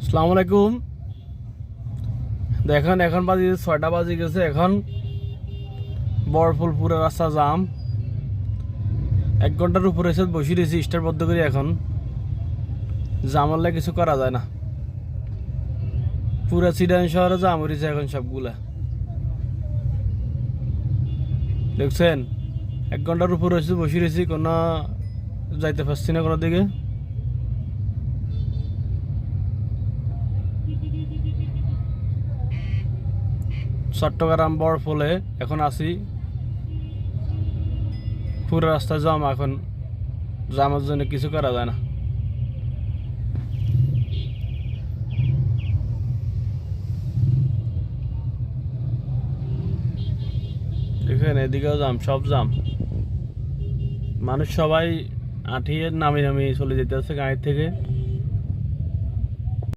আসসালামু আলাইকুম। দেখেন এখন বাজে 6টা বাজে গেছে। এখন বরফুল পুরো রাস্তা জাম। 1 ঘন্টার উপরে এসে বসে রয়েছি স্টার বদ্ধ করে। এখন জাম হলে কিছু করা যায় না। পুরা চিটাগাং শহরে জাম হয়েছে এখন সবগুলা। দেখছেন 1 ঘন্টার উপরে এসে বসে রয়েছি, কোনো যাইতে পারছি না কোনো দিকে। চট্টগ্রাম বরফুলে এখন আছি, পুরো রাস্তা জাম। এখন জামের জন্য কিছু করা যায় না। দেখেন এদিকেও জাম, সব জাম। মানুষ সবাই আঠিয়ে নামিয়ে নামিয়ে চলে যেতে আছে গাড়ি থেকে।